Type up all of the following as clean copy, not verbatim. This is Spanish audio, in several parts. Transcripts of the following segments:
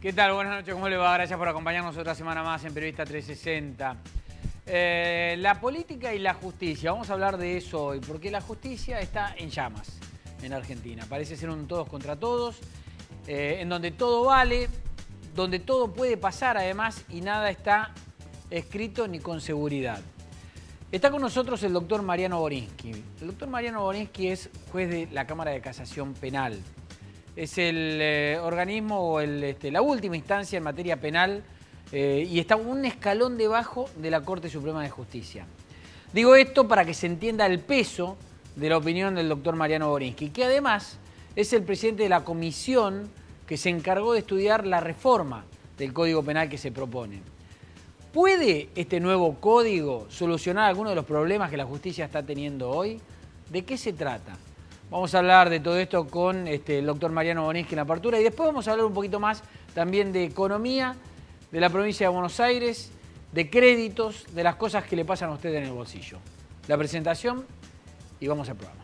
¿Qué tal? Buenas noches, ¿cómo le va? Gracias por acompañarnos otra semana más en Periodista 360. La política y la justicia, vamos a hablar de eso hoy, porque la justicia está en llamas en Argentina. Parece ser un todos contra todos, en donde todo vale, donde todo puede pasar además y nada está escrito ni con seguridad. Está con nosotros el doctor Mariano Borinsky. El doctor Mariano Borinsky es juez de la Cámara de Casación Penal. Es el organismo o la última instancia en materia penal y está un escalón debajo de la Corte Suprema de Justicia. Digo esto para que se entienda el peso de la opinión del doctor Mariano Borinsky, que además es el presidente de la comisión que se encargó de estudiar la reforma del Código Penal que se propone. ¿Puede este nuevo código solucionar algunos de los problemas que la justicia está teniendo hoy? ¿De qué se trata? Vamos a hablar de todo esto con el doctor Mariano Borinsky en la apertura y después vamos a hablar un poquito más también de economía, de la provincia de Buenos Aires, de créditos, de las cosas que le pasan a usted en el bolsillo. La presentación y vamos al programa.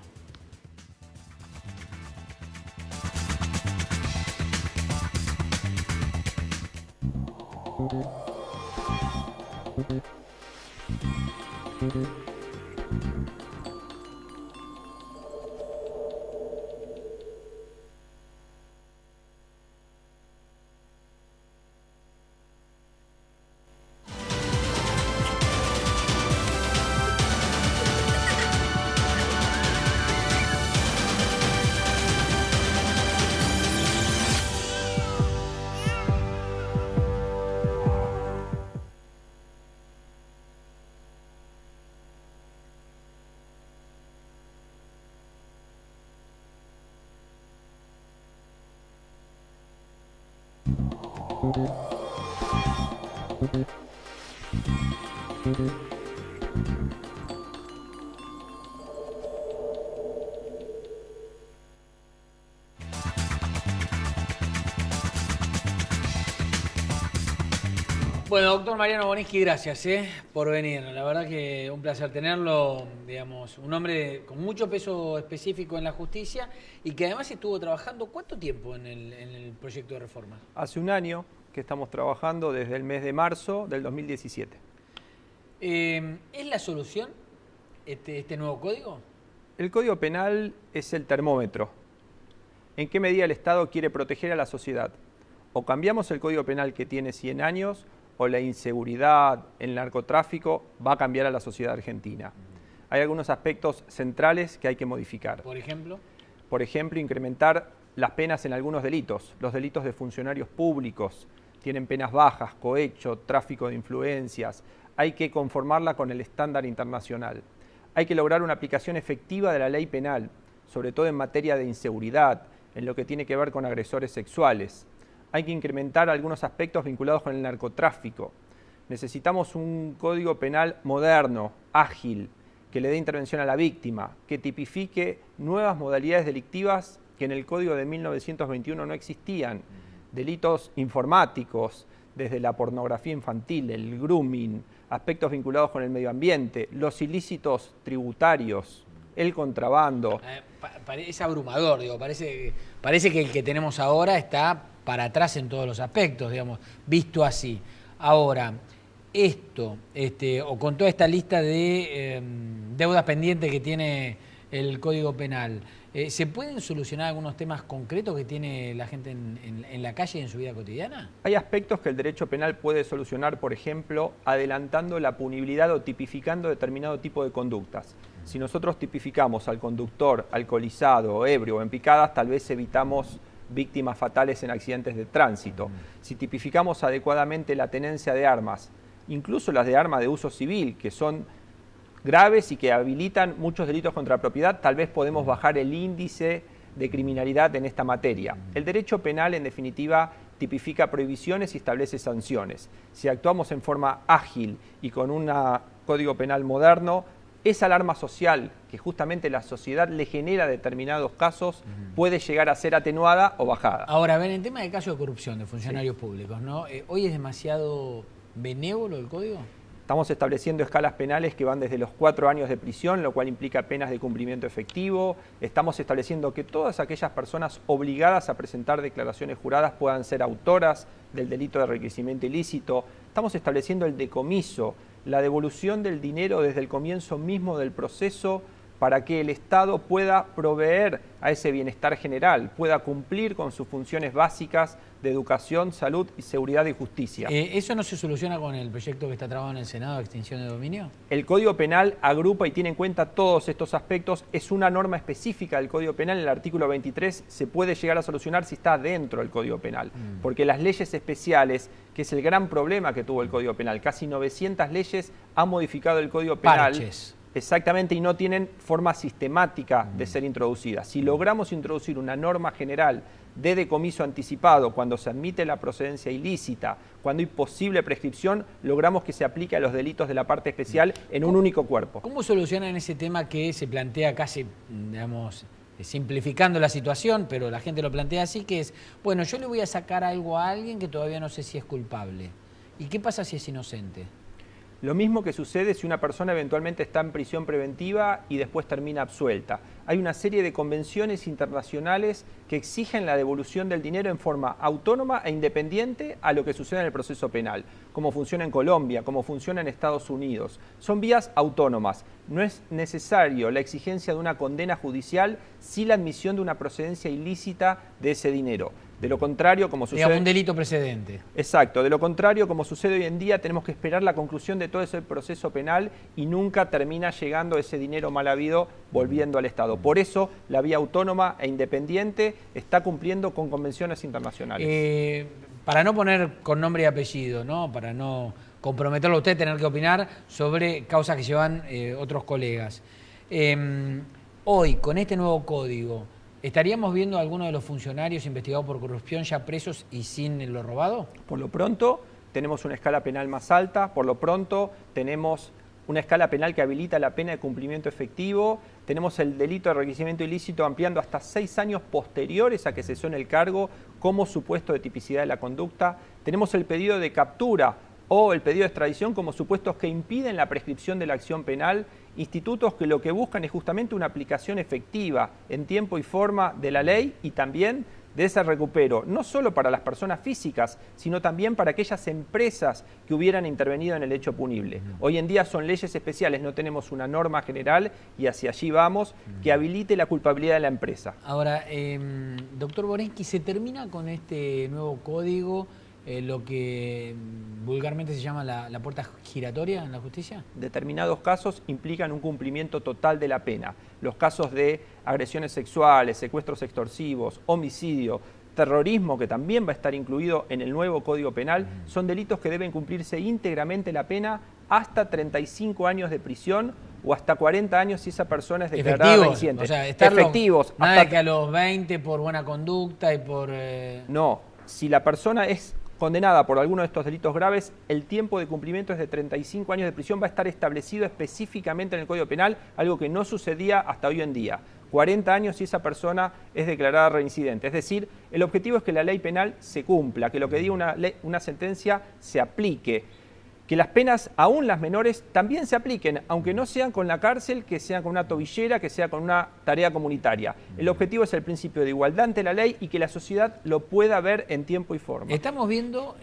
Bueno, doctor Mariano Borinsky, gracias por venir. La verdad que un placer tenerlo, digamos, un hombre con mucho peso específico en la justicia y que además estuvo trabajando, ¿cuánto tiempo en el proyecto de reforma? Hace un año que estamos trabajando desde el mes de marzo del 2017. ¿Es la solución este nuevo código? El Código Penal es el termómetro. ¿En qué medida el Estado quiere proteger a la sociedad? O cambiamos el Código Penal que tiene 100 años o la inseguridad, el narcotráfico va a cambiar a la sociedad argentina. Hay algunos aspectos centrales que hay que modificar. ¿Por ejemplo? Por ejemplo, incrementar las penas en algunos delitos. Los delitos de funcionarios públicos tienen penas bajas, cohecho, tráfico de influencias. Hay que conformarla con el estándar internacional. Hay que lograr una aplicación efectiva de la ley penal, sobre todo en materia de inseguridad, en lo que tiene que ver con agresores sexuales. Hay que incrementar algunos aspectos vinculados con el narcotráfico. Necesitamos un código penal moderno, ágil, que le dé intervención a la víctima, que tipifique nuevas modalidades delictivas que en el código de 1921 no existían. Delitos informáticos, desde la pornografía infantil, el grooming, aspectos vinculados con el medio ambiente, los ilícitos tributarios, el contrabando. Es abrumador, digo, parece que el que tenemos ahora está para atrás en todos los aspectos, digamos, visto así. Ahora, esto, o con toda esta lista de deudas pendientes que tiene el Código Penal, ¿se pueden solucionar algunos temas concretos que tiene la gente en la calle y en su vida cotidiana? Hay aspectos que el derecho penal puede solucionar, por ejemplo, adelantando la punibilidad o tipificando determinado tipo de conductas. Si nosotros tipificamos al conductor alcoholizado, ebrio o en picadas, tal vez evitamos víctimas fatales en accidentes de tránsito. Si tipificamos adecuadamente la tenencia de armas, incluso las de armas de uso civil, que son graves y que habilitan muchos delitos contra la propiedad, tal vez podemos bajar el índice de criminalidad en esta materia. El derecho penal, en definitiva, tipifica prohibiciones y establece sanciones. Si actuamos en forma ágil y con un código penal moderno, esa alarma social que justamente la sociedad le genera determinados casos puede llegar a ser atenuada o bajada. Ahora, ven, en tema de casos de corrupción de funcionarios públicos, ¿no? ¿Hoy es demasiado benévolo el código? Estamos estableciendo escalas penales que van desde los 4 años de prisión, lo cual implica penas de cumplimiento efectivo. Estamos estableciendo que todas aquellas personas obligadas a presentar declaraciones juradas puedan ser autoras del delito de enriquecimiento ilícito. Estamos estableciendo el decomiso, la devolución del dinero desde el comienzo mismo del proceso para que el Estado pueda proveer a ese bienestar general, pueda cumplir con sus funciones básicas de educación, salud y seguridad y justicia. ¿Eso no se soluciona con el proyecto que está trabado en el Senado de extinción de dominio? El Código Penal agrupa y tiene en cuenta todos estos aspectos. Es una norma específica del Código Penal. El artículo 23 se puede llegar a solucionar si está dentro del Código Penal. Porque las leyes especiales, que es el gran problema que tuvo el Código Penal, casi 900 leyes han modificado el Código Penal. Parches. Exactamente, y no tienen forma sistemática de ser introducidas. Si logramos introducir una norma general de decomiso anticipado cuando se admite la procedencia ilícita, cuando hay posible prescripción, logramos que se aplique a los delitos de la parte especial en un único cuerpo. ¿Cómo solucionan ese tema que se plantea casi, digamos, simplificando la situación, pero la gente lo plantea así, que es, bueno, yo le voy a sacar algo a alguien que todavía no sé si es culpable? ¿Y qué pasa si es inocente? Lo mismo que sucede si una persona eventualmente está en prisión preventiva y después termina absuelta. Hay una serie de convenciones internacionales que exigen la devolución del dinero en forma autónoma e independiente a lo que sucede en el proceso penal, como funciona en Colombia, como funciona en Estados Unidos. Son vías autónomas. No es necesario la exigencia de una condena judicial sin la admisión de una procedencia ilícita de ese dinero. De lo contrario, como sucede... Digamos, un delito precedente. Exacto. De lo contrario, como sucede hoy en día, tenemos que esperar la conclusión de todo ese proceso penal y nunca termina llegando ese dinero mal habido volviendo al Estado. Por eso, la vía autónoma e independiente está cumpliendo con convenciones internacionales. Para no poner con nombre y apellido, ¿no? Para no comprometerlo a usted, tener que opinar sobre causas que llevan otros colegas. Hoy, con este nuevo código, ¿estaríamos viendo a algunos de los funcionarios investigados por corrupción ya presos y sin lo robado? Por lo pronto, tenemos una escala penal más alta. Por lo pronto, tenemos una escala penal que habilita la pena de cumplimiento efectivo. Tenemos el delito de enriquecimiento ilícito ampliando hasta 6 años posteriores a que cesó en el cargo como supuesto de tipicidad de la conducta. Tenemos el pedido de captura o el pedido de extradición como supuestos que impiden la prescripción de la acción penal, institutos que lo que buscan es justamente una aplicación efectiva en tiempo y forma de la ley y también de ese recupero, no solo para las personas físicas, sino también para aquellas empresas que hubieran intervenido en el hecho punible. Hoy en día son leyes especiales, no tenemos una norma general y hacia allí vamos, que habilite la culpabilidad de la empresa. Ahora, doctor Borensky, ¿se termina con este nuevo código lo que vulgarmente se llama la puerta giratoria en la justicia? Determinados casos implican un cumplimiento total de la pena. Los casos de agresiones sexuales, secuestros extorsivos, homicidio, terrorismo, que también va a estar incluido en el nuevo Código Penal, son delitos que deben cumplirse íntegramente la pena hasta 35 años de prisión o hasta 40 años si esa persona es declarada reincidente. O sea, efectivos. Nada de que a los 20 por buena conducta y por... No, si la persona es condenada por alguno de estos delitos graves, el tiempo de cumplimiento es de 35 años de prisión, va a estar establecido específicamente en el Código Penal, algo que no sucedía hasta hoy en día. 40 años si esa persona es declarada reincidente. Es decir, el objetivo es que la ley penal se cumpla, que lo que diga una sentencia se aplique, que las penas, aún las menores, también se apliquen, aunque no sean con la cárcel, que sean con una tobillera, que sea con una tarea comunitaria. El objetivo es el principio de igualdad ante la ley y que la sociedad lo pueda ver en tiempo y forma. Estamos viendo,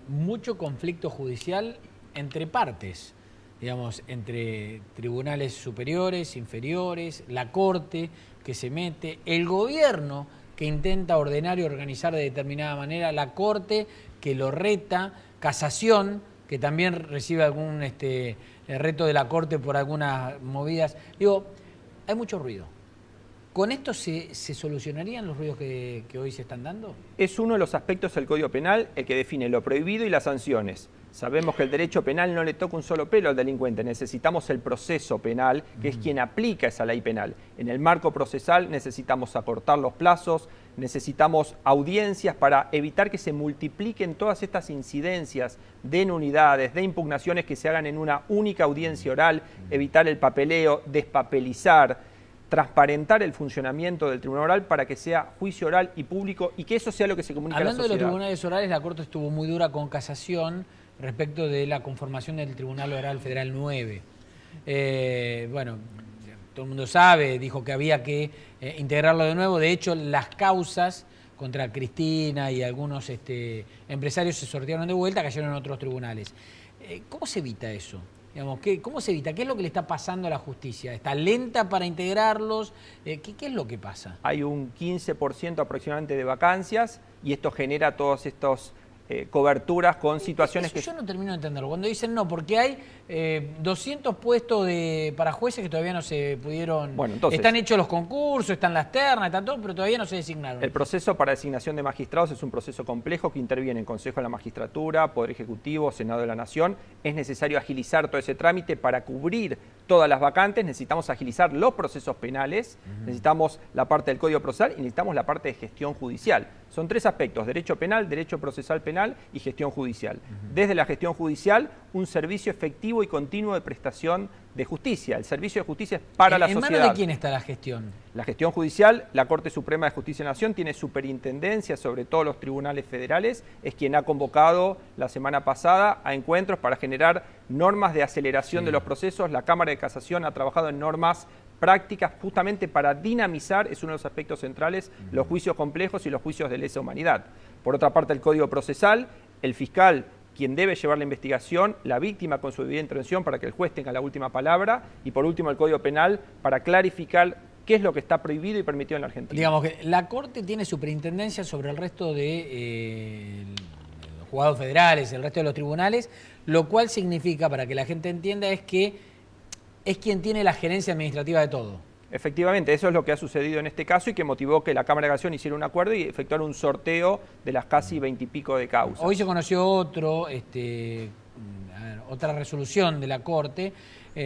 mucho conflicto judicial entre partes, digamos, entre tribunales superiores, inferiores, la Corte que se mete, el gobierno que intenta ordenar y organizar de determinada manera, la Corte que lo reta, Casación, que también recibe algún reto de la Corte por algunas movidas. Digo, hay mucho ruido. ¿Con esto se solucionarían los ruidos que hoy se están dando? Es uno de los aspectos del Código Penal el que define lo prohibido y las sanciones. Sabemos que el derecho penal no le toca un solo pelo al delincuente, necesitamos el proceso penal, que es quien aplica esa ley penal. En el marco procesal necesitamos acortar los plazos, necesitamos audiencias para evitar que se multipliquen todas estas incidencias de nulidades, de impugnaciones que se hagan en una única audiencia oral, evitar el papeleo, despapelizar, transparentar el funcionamiento del tribunal oral para que sea juicio oral y público y que eso sea lo que se comunica a la sociedad. Hablando de los tribunales orales, la Corte estuvo muy dura con Casación respecto de la conformación del Tribunal Oral Federal 9. Bueno, todo el mundo sabe, dijo que había que integrarlo de nuevo. De hecho, las causas contra Cristina y algunos empresarios se sortearon de vuelta, cayeron en otros tribunales. ¿Cómo se evita eso? Digamos, ¿cómo se evita? ¿Qué es lo que le está pasando a la justicia? ¿Está lenta para integrarlos? ¿Qué es lo que pasa? Hay un 15% aproximadamente de vacancias y esto genera todos estos coberturas con situaciones Yo no termino de entenderlo. Cuando dicen no, porque hay 200 puestos para jueces que todavía no se pudieron... Bueno, entonces, están hechos los concursos, están las ternas, están todo, pero todavía no se designaron. El proceso para designación de magistrados es un proceso complejo que interviene en Consejo de la Magistratura, Poder Ejecutivo, Senado de la Nación. Es necesario agilizar todo ese trámite para cubrir todas las vacantes. Necesitamos agilizar los procesos penales, necesitamos la parte del Código Procesal y necesitamos la parte de gestión judicial. Son tres aspectos: derecho penal, derecho procesal penal y gestión judicial. Desde la gestión judicial, un servicio efectivo y continuo de prestación de justicia. El servicio de justicia es para la sociedad. ¿En manos de quién está la gestión? La gestión judicial, la Corte Suprema de Justicia de la Nación tiene superintendencia sobre todos los tribunales federales, es quien ha convocado la semana pasada a encuentros para generar normas de aceleración de los procesos. La Cámara de Casación ha trabajado en normas prácticas justamente para dinamizar, es uno de los aspectos centrales, los juicios complejos y los juicios de lesa humanidad. Por otra parte, el Código Procesal, el fiscal quien debe llevar la investigación, la víctima con su debida intervención para que el juez tenga la última palabra, y por último el Código Penal para clarificar qué es lo que está prohibido y permitido en la Argentina. Digamos que la Corte tiene superintendencia sobre el resto de los juzgados federales, el resto de los tribunales, lo cual significa, para que la gente entienda, es que es quien tiene la gerencia administrativa de todo. Efectivamente, eso es lo que ha sucedido en este caso y que motivó que la Cámara de Casación hiciera un acuerdo y efectuara un sorteo de las casi 20 y pico de causas. Hoy se conoció otra resolución de la Corte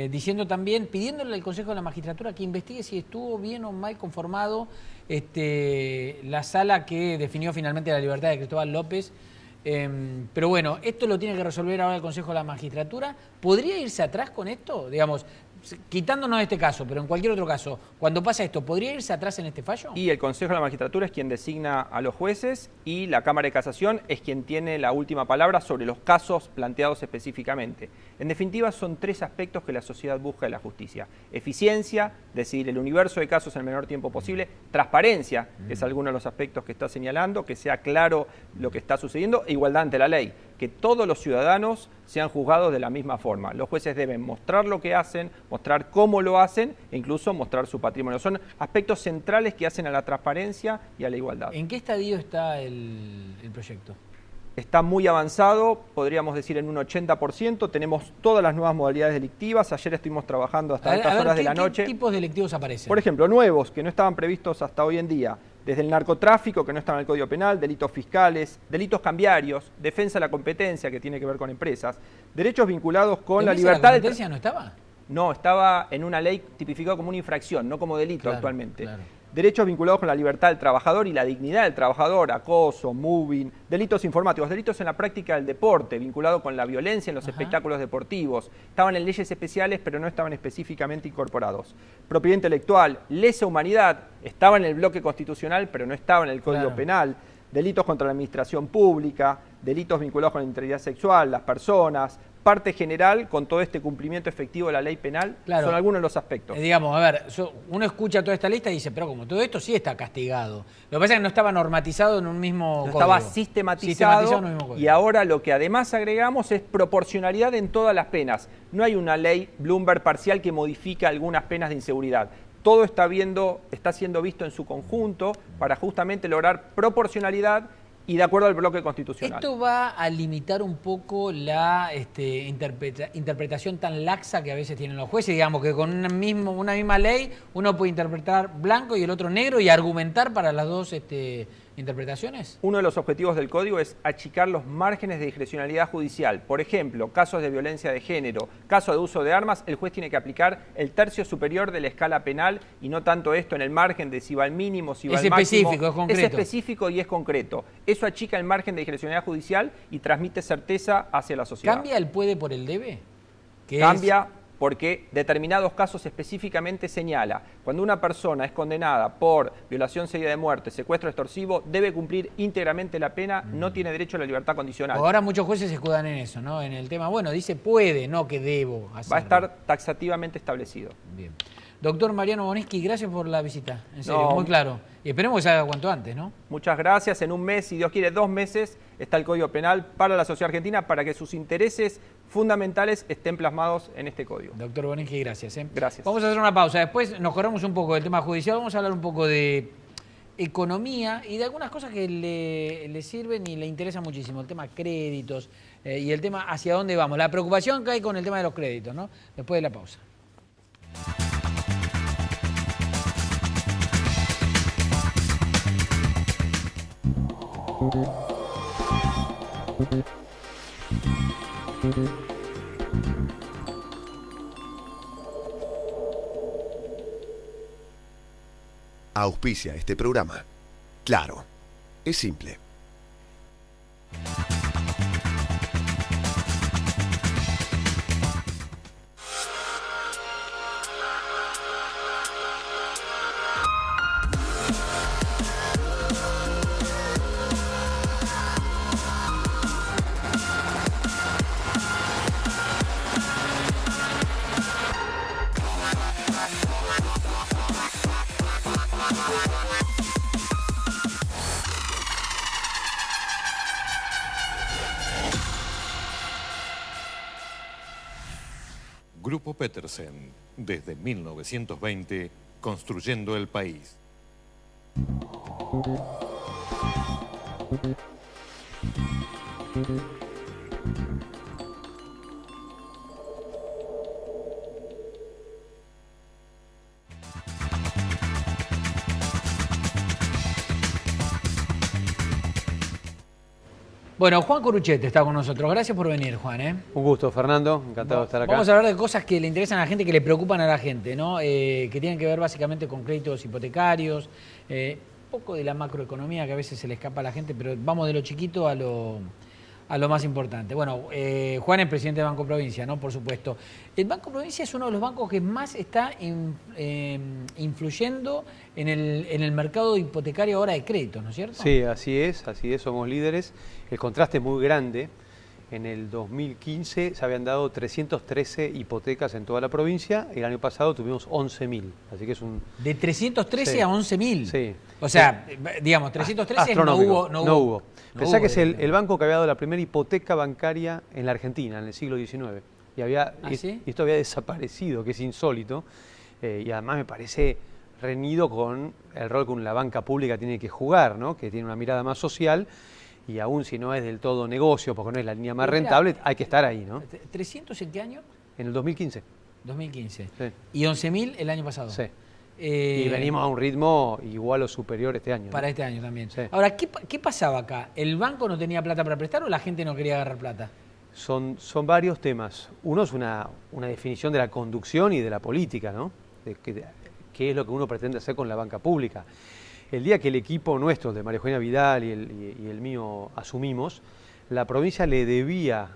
diciendo también, pidiéndole al Consejo de la Magistratura que investigue si estuvo bien o mal conformado la sala que definió finalmente la libertad de Cristóbal López. Pero bueno, esto lo tiene que resolver ahora el Consejo de la Magistratura. ¿Podría irse atrás con esto? Digamos, quitándonos de este caso, pero en cualquier otro caso, cuando pasa esto, ¿podría irse atrás en este fallo? Y el Consejo de la Magistratura es quien designa a los jueces y la Cámara de Casación es quien tiene la última palabra sobre los casos planteados específicamente. En definitiva, son tres aspectos que la sociedad busca de la justicia: eficiencia, decidir el universo de casos en el menor tiempo posible; transparencia, que es alguno de los aspectos que está señalando, que sea claro lo que está sucediendo; e igualdad ante la ley, que todos los ciudadanos sean juzgados de la misma forma. Los jueces deben mostrar lo que hacen, mostrar cómo lo hacen e incluso mostrar su patrimonio. Son aspectos centrales que hacen a la transparencia y a la igualdad. ¿En qué estadio está el proyecto? Está muy avanzado, podríamos decir en un 80%. Tenemos todas las nuevas modalidades delictivas. Ayer estuvimos trabajando hasta altas horas de la noche. ¿Qué tipos delictivos aparecen? Por ejemplo, nuevos, que no estaban previstos hasta hoy en día. Desde el narcotráfico, que no está en el Código Penal, delitos fiscales, delitos cambiarios, defensa de la competencia, que tiene que ver con empresas, derechos vinculados con la libertad... ¿La competencia no estaba? No, estaba en una ley tipificada como una infracción, no como delito actualmente. Claro. Derechos vinculados con la libertad del trabajador y la dignidad del trabajador, acoso, moving, delitos informáticos, delitos en la práctica del deporte, vinculado con la violencia en los espectáculos deportivos. Estaban en leyes especiales, pero no estaban específicamente incorporados. Propiedad intelectual, lesa humanidad, estaba en el bloque constitucional, pero no estaba en el Código Penal. Delitos contra la administración pública, delitos vinculados con la integridad sexual, las personas, parte general con todo este cumplimiento efectivo de la ley penal, son algunos de los aspectos. Digamos, a ver, uno escucha toda esta lista y dice, pero como todo esto sí está castigado. Lo que pasa es que no estaba normatizado en un mismo código. Estaba sistematizado en un mismo código. Y ahora lo que además agregamos es proporcionalidad en todas las penas. No hay una ley Bloomberg parcial que modifica algunas penas de inseguridad. Todo está siendo visto en su conjunto para justamente lograr proporcionalidad y de acuerdo al bloque constitucional. ¿Esto va a limitar un poco la interpretación tan laxa que a veces tienen los jueces? Digamos que con una misma ley uno puede interpretar blanco y el otro negro y argumentar para las dos interpretaciones. Uno de los objetivos del código es achicar los márgenes de discrecionalidad judicial. Por ejemplo, casos de violencia de género, casos de uso de armas, el juez tiene que aplicar el tercio superior de la escala penal y no tanto esto en el margen de si va al mínimo, si va al máximo. Es específico, es concreto. Es específico y es concreto. Eso achica el margen de discrecionalidad judicial y transmite certeza hacia la sociedad. ¿Cambia el puede por el debe? Cambia porque determinados casos específicamente señala, cuando una persona es condenada por violación seguida de muerte, secuestro extorsivo, debe cumplir íntegramente la pena, no tiene derecho a la libertad condicional. Ahora muchos jueces se escudan en eso, ¿no? En el tema, bueno, dice puede, no que debo hacerlo. Va a estar taxativamente establecido. Bien. Doctor Mariano Boneschi, gracias por la visita, en serio, No, muy claro. Y esperemos que se haga cuanto antes, ¿no? Muchas gracias. En un mes, si Dios quiere, 2 meses, está el Código Penal para la sociedad argentina para que sus intereses fundamentales estén plasmados en este código. Doctor Boneschi, gracias. Gracias. Vamos a hacer una pausa. Después nos corremos un poco del tema judicial. Vamos a hablar un poco de economía y de algunas cosas que le sirven y le interesan muchísimo. El tema créditos y el tema hacia dónde vamos. La preocupación que hay con el tema de los créditos, ¿no? Después de la pausa. Auspicia este programa. Claro, es simple. Grupo Petersen, desde 1920, construyendo el país. Bueno, Juan Coruchete está con nosotros. Gracias por venir, Juan. Un gusto, Fernando. Encantado de estar acá. Vamos a hablar de cosas que le interesan a la gente, que le preocupan a la gente, ¿no? Que tienen que ver básicamente con créditos hipotecarios, un poco de la macroeconomía que a veces se le escapa a la gente, pero vamos de lo chiquito a lo más importante. Bueno, Juan es presidente de Banco Provincia, ¿no? Por supuesto. El Banco Provincia es uno de los bancos que más está influyendo en el mercado hipotecario ahora de créditos, ¿no es cierto? Sí, así es, somos líderes. El contraste es muy grande. En el 2015 se habían dado 313 hipotecas en toda la provincia. El año pasado tuvimos 11.000. Así que es un... De 313 sí. a 11.000. Sí. O sea, digamos, 313 no hubo. Pensá que es el banco que había dado la primera hipoteca bancaria en la Argentina, en el siglo XIX. Y ¿Sí? esto había desaparecido, que es insólito. Y además me parece reñido con el rol que la banca pública tiene que jugar, ¿no? Que tiene una mirada más social. Y aún si no es del todo negocio, porque no es la línea más rentable, hay que estar ahí, ¿no? ¿300 en qué año? En el 2015. 2015. Sí. ¿Y 11.000 el año pasado? Sí. Y venimos a un ritmo igual o superior este año, ¿no? Para este año también. Sí. Ahora, ¿qué pasaba acá? ¿El banco no tenía plata para prestar o la gente no quería agarrar plata? Son varios temas. Uno es una definición de la conducción y de la política, ¿no? De qué es lo que uno pretende hacer con la banca pública. El día que el equipo nuestro, de María Eugenia Vidal y el mío, asumimos, la provincia le debía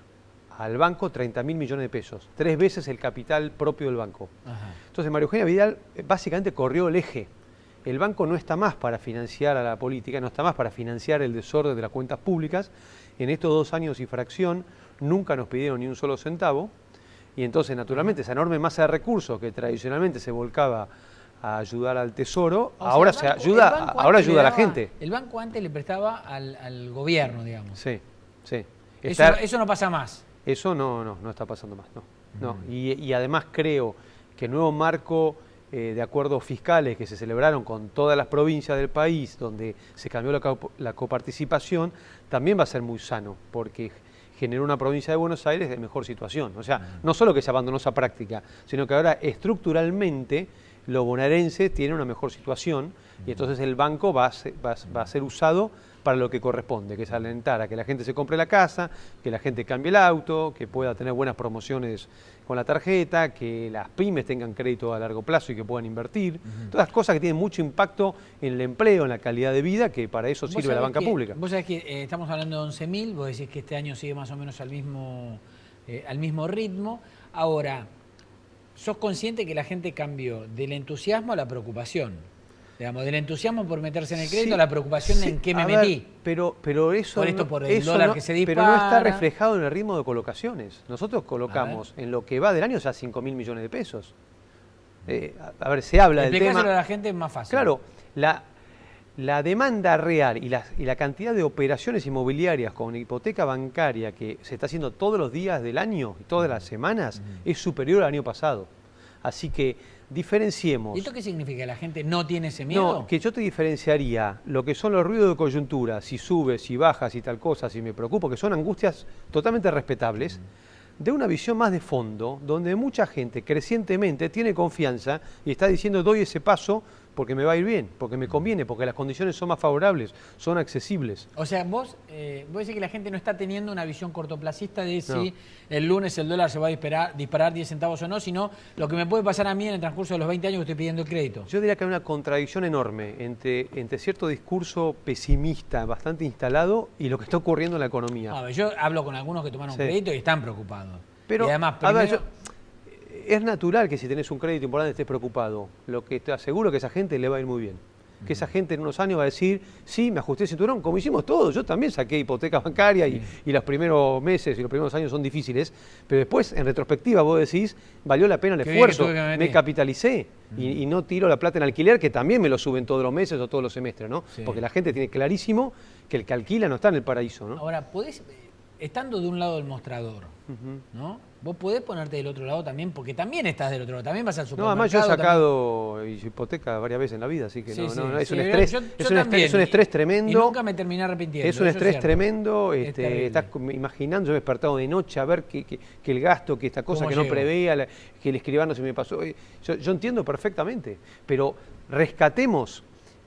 al banco 30.000 millones de pesos, 3 veces el capital propio del banco. Ajá. Entonces María Eugenia Vidal básicamente corrió el eje. El banco no está más para financiar a la política, no está más para financiar el desorden de las cuentas públicas. En estos 2 años y fracción nunca nos pidieron ni un solo centavo. Y entonces, naturalmente, esa enorme masa de recursos que tradicionalmente se volcaba a ayudar al Tesoro, ahora ayuda a la gente. El banco antes le prestaba al gobierno, digamos. Sí, sí. Eso no pasa más. Eso no está pasando más, no. Y además creo que el nuevo marco de acuerdos fiscales que se celebraron con todas las provincias del país, donde se cambió la coparticipación, también va a ser muy sano, porque generó una provincia de Buenos Aires de mejor situación. O sea, no solo que se abandonó esa práctica, sino que ahora estructuralmente los bonaerenses tienen una mejor situación y entonces el banco va a ser usado para lo que corresponde, que es alentar a que la gente se compre la casa, que la gente cambie el auto, que pueda tener buenas promociones con la tarjeta, que las pymes tengan crédito a largo plazo y que puedan invertir. Todas cosas que tienen mucho impacto en el empleo, en la calidad de vida, que para eso sirve la banca pública. Vos sabés que estamos hablando de 11.000, vos decís que este año sigue más o menos al mismo ritmo. Ahora, sos consciente que la gente cambió del entusiasmo a la preocupación. Digamos, del entusiasmo por meterse en el crédito a la preocupación de en qué me metí. Pero eso por esto, por el dólar que se dispara. Pero no está reflejado en el ritmo de colocaciones. Nosotros colocamos en lo que va del año ya 5.000 millones de pesos. A ver, se habla del tema. Explicárselo a la gente es más fácil. Claro, la demanda real y la cantidad de operaciones inmobiliarias con hipoteca bancaria que se está haciendo todos los días del año y todas las semanas es superior al año pasado. Así que diferenciemos. ¿Y esto qué significa? ¿La gente no tiene ese miedo? No, que yo te diferenciaría lo que son los ruidos de coyuntura, si sube, si baja, si tal cosa, si me preocupo, que son angustias totalmente respetables, de una visión más de fondo, donde mucha gente crecientemente tiene confianza y está diciendo doy ese paso porque me va a ir bien, porque me conviene, porque las condiciones son más favorables, son accesibles. O sea, vos decís que la gente no está teniendo una visión cortoplacista de si el lunes el dólar se va a disparar 10 centavos o no, sino lo que me puede pasar a mí en el transcurso de los 20 años que estoy pidiendo el crédito. Yo diría que hay una contradicción enorme entre cierto discurso pesimista bastante instalado y lo que está ocurriendo en la economía. A ver, yo hablo con algunos que tomaron crédito y están preocupados. Pero, y además, primero, es natural que si tenés un crédito importante estés preocupado. Lo que te aseguro que a esa gente le va a ir muy bien. Que esa gente en unos años va a decir, sí, me ajusté el cinturón, como hicimos todos. Yo también saqué hipoteca bancaria y los primeros meses y los primeros años son difíciles. Pero después, en retrospectiva, vos decís, valió la pena el esfuerzo, me capitalicé y no tiro la plata en alquiler, que también me lo suben todos los meses o todos los semestres, ¿no? Sí. Porque la gente tiene clarísimo que el que alquila no está en el paraíso, ¿no? Ahora, podés, estando de un lado del mostrador, ¿no? Vos podés ponerte del otro lado también, porque también estás del otro lado, también vas al supermercado. No, además yo he sacado hipoteca varias veces en la vida, así que es un estrés, es un estrés tremendo. Y nunca me terminé arrepintiendo. Es un estrés tremendo, estás imaginando, yo me he despertado de noche a ver que el gasto, que esta cosa que no preveía, que el escribano se me pasó. Yo entiendo perfectamente, pero rescatemos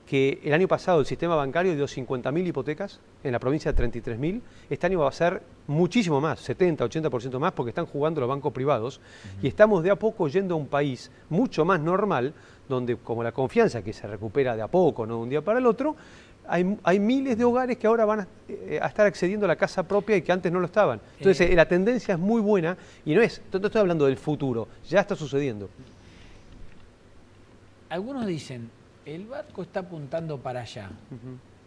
que el año pasado el sistema bancario dio 50.000 hipotecas, en la provincia 33.000, este año va a ser muchísimo más, 70, 80% más, porque están jugando los bancos privados, y estamos de a poco yendo a un país mucho más normal, donde como la confianza que se recupera de a poco, no de un día para el otro, hay miles de hogares que ahora van a estar accediendo a la casa propia y que antes no lo estaban. Entonces la tendencia es muy buena, y no estoy hablando del futuro, ya está sucediendo. Algunos dicen, el barco está apuntando para allá,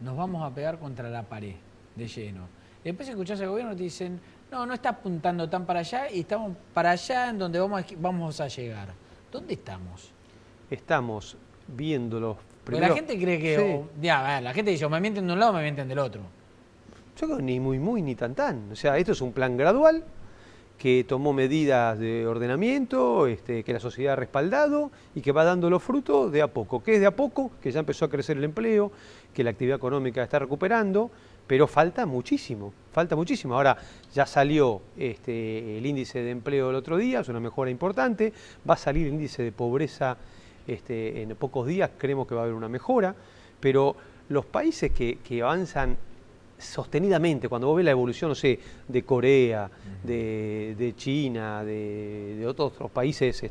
nos vamos a pegar contra la pared de lleno. Y después escuchás al gobierno y te dicen, no está apuntando tan para allá y estamos para allá en donde vamos a llegar. ¿Dónde estamos? Estamos viendo los primeros... Porque la gente cree que, la gente dice, o me mienten de un lado o me mienten del otro. Yo creo ni muy ni tan. O sea, esto es un plan gradual que tomó medidas de ordenamiento, que la sociedad ha respaldado y que va dando los frutos de a poco. ¿Qué es de a poco? Que ya empezó a crecer el empleo, que la actividad económica está recuperando, pero falta muchísimo. Ahora ya salió el índice de empleo el otro día, es una mejora importante, va a salir el índice de pobreza en pocos días, creemos que va a haber una mejora, pero los países que avanzan sostenidamente, cuando vos ves la evolución, no sé, de Corea, de China, de otros países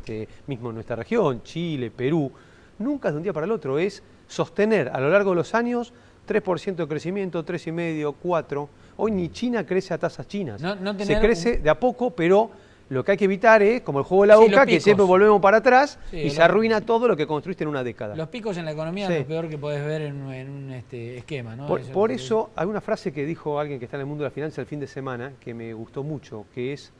mismo en nuestra región, Chile, Perú, nunca es de un día para el otro, es sostener a lo largo de los años 3% de crecimiento, 3,5%, 4%. Hoy ni China crece a tasas chinas. Se crece de a poco, pero lo que hay que evitar es, como el juego de la boca, que siempre volvemos para atrás y se arruina todo lo que construiste en una década. Los picos en la economía es lo peor que podés ver en un esquema, ¿no? Por eso hay una frase que dijo alguien que está en el mundo de la finanza el fin de semana, que me gustó mucho, que es,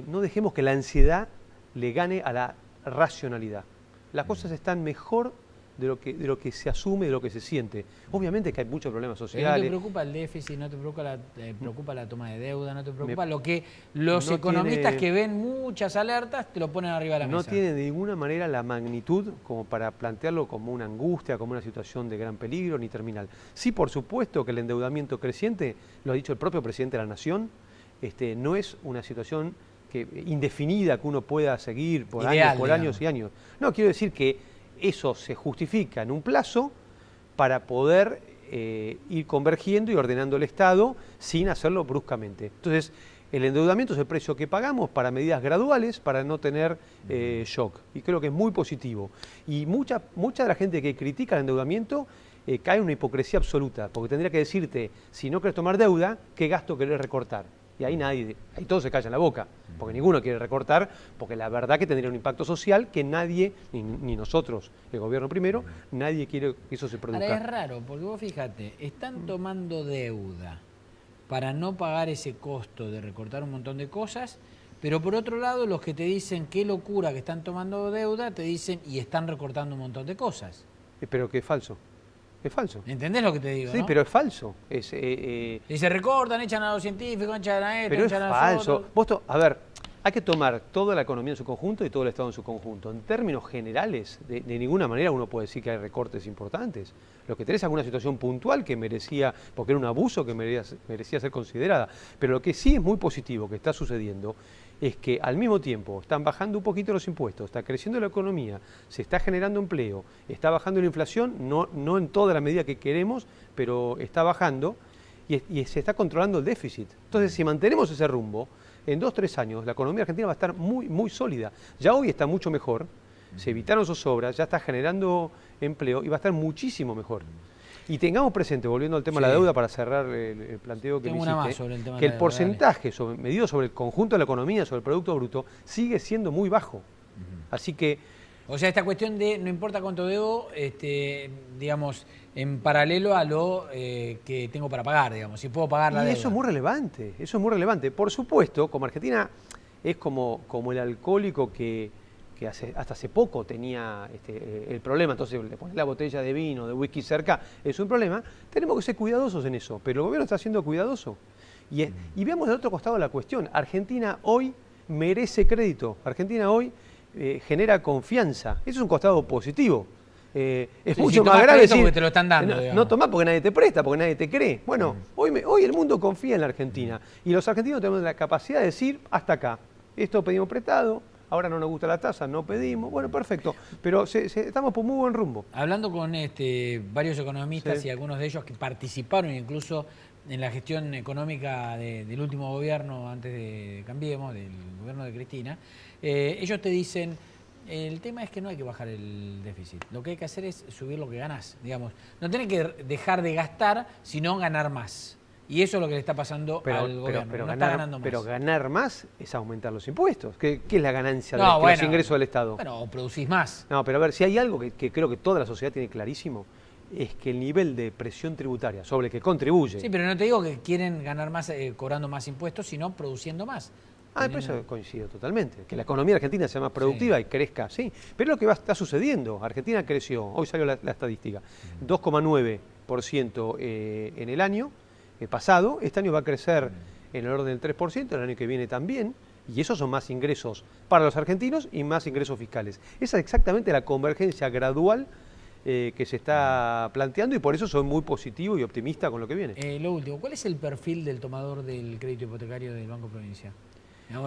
no dejemos que la ansiedad le gane a la racionalidad. Las cosas están mejor de lo que se asume, de lo que se siente. Obviamente que hay muchos problemas sociales. ¿No te preocupa el déficit? ¿No te preocupa la toma de deuda? ¿No te preocupa lo que los economistas que ven muchas alertas te lo ponen arriba de la mesa? No tiene de ninguna manera la magnitud como para plantearlo como una angustia, como una situación de gran peligro ni terminal. Sí, por supuesto que el endeudamiento creciente, lo ha dicho el propio presidente de la Nación, no es una situación indefinida que uno pueda seguir por años y años. No, quiero decir que eso se justifica en un plazo para poder ir convergiendo y ordenando el Estado sin hacerlo bruscamente. Entonces, el endeudamiento es el precio que pagamos para medidas graduales, para no tener shock. Y creo que es muy positivo. Y mucha de la gente que critica el endeudamiento cae en una hipocresía absoluta, porque tendría que decirte, si no querés tomar deuda, ¿qué gasto querés recortar? Y ahí todos se callan la boca, porque ninguno quiere recortar, porque la verdad que tendría un impacto social que nadie, ni nosotros, el gobierno primero, nadie quiere que eso se produzca. Ahora es raro, porque vos fíjate, están tomando deuda para no pagar ese costo de recortar un montón de cosas, pero por otro lado los que te dicen qué locura que están tomando deuda, te dicen y están recortando un montón de cosas. Pero que es falso. Es falso. ¿Entendés lo que te digo? Sí, ¿no? pero es falso. Y se recortan, echan a los científicos, echan a esto, pero es echan a falso. nosotros. A ver, hay que tomar toda la economía en su conjunto y todo el Estado en su conjunto. En términos generales, de ninguna manera uno puede decir que hay recortes importantes. Lo que tenés es alguna situación puntual que merecía, porque era un abuso que merecía ser considerada. Pero lo que sí es muy positivo que está sucediendo es que al mismo tiempo están bajando un poquito los impuestos, está creciendo la economía, se está generando empleo, está bajando la inflación, no en toda la medida que queremos, pero está bajando y se está controlando el déficit. Entonces, si mantenemos ese rumbo, en 2 o 3 años la economía argentina va a estar muy, muy sólida. Ya hoy está mucho mejor, se evitaron zozobras, ya está generando empleo y va a estar muchísimo mejor. Y tengamos presente, volviendo al tema de la deuda, para cerrar el planteo que me hiciste, que el porcentaje medido sobre el conjunto de la economía, sobre el Producto Bruto, sigue siendo muy bajo. Así que... O sea, esta cuestión de no importa cuánto debo, digamos, en paralelo a lo que tengo para pagar, digamos, si puedo pagar la deuda. Eso es muy relevante, eso es muy relevante. Por supuesto, como Argentina es como el alcohólico que hasta hace poco tenía el problema, entonces le pones la botella de vino, de whisky cerca, es un problema, tenemos que ser cuidadosos en eso, pero el gobierno está siendo cuidadoso. Y veamos del otro costado la cuestión, Argentina hoy merece crédito, Argentina hoy genera confianza, eso es un costado positivo. Es mucho más grave decir, porque te lo están dando, no tomás porque nadie te presta, porque nadie te cree. Bueno, hoy el mundo confía en la Argentina y los argentinos tenemos la capacidad de decir hasta acá, esto pedimos prestado, ahora no nos gusta la tasa, no pedimos, bueno, perfecto, pero estamos por muy buen rumbo. Hablando con varios economistas y algunos de ellos que participaron incluso en la gestión económica del último gobierno, antes de Cambiemos, del gobierno de Cristina, ellos te dicen, el tema es que no hay que bajar el déficit, lo que hay que hacer es subir lo que ganás, digamos, no tenés que dejar de gastar, sino ganar más. Y eso es lo que le está pasando al gobierno. Pero no está ganando más. Pero ganar más es aumentar los impuestos. ¿Qué es la ganancia de los ingresos del Estado? Bueno, o producís más. No, pero a ver, si hay algo que creo que toda la sociedad tiene clarísimo, es que el nivel de presión tributaria sobre el que contribuye... Sí, pero no te digo que quieren ganar más cobrando más impuestos, sino produciendo más. Por eso coincido totalmente. Que la economía argentina sea más productiva y crezca, sí. Pero es lo que está sucediendo. Argentina creció, hoy salió la estadística, 2,9% en el año pasado. Este año va a crecer en el orden del 3%, el año que viene también. Y esos son más ingresos para los argentinos y más ingresos fiscales. Esa es exactamente la convergencia gradual que se está planteando y por eso soy muy positivo y optimista con lo que viene. Lo último, ¿cuál es el perfil del tomador del crédito hipotecario del Banco Provincia?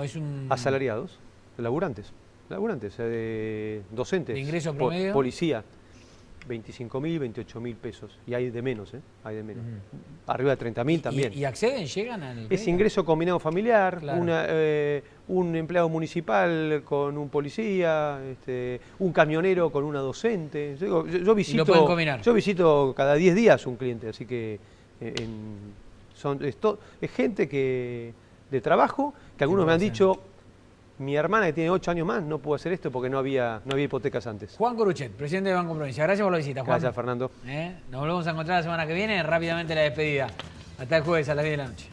Es Asalariados, laburantes, docentes, ¿de ingreso promedio? Policía, 25.000, 28.000 pesos. Y hay de menos, hay de menos. Arriba de 30.000 también. ¿Y acceden, llegan al crédito? Es ingreso combinado familiar, claro. un empleado municipal con un policía, un camionero con una docente. Yo visito, ¿Y lo pueden combinar? Yo visito cada 10 días un cliente, así que es gente de trabajo, que algunos me han dicho, mi hermana que tiene 8 años más no pudo hacer esto porque no había hipotecas antes. Juan Coruchet, presidente de Banco Provincia. Gracias por la visita, Juan. Gracias, Fernando. Nos volvemos a encontrar la semana que viene. Rápidamente la despedida. Hasta el jueves a las 10 de la noche.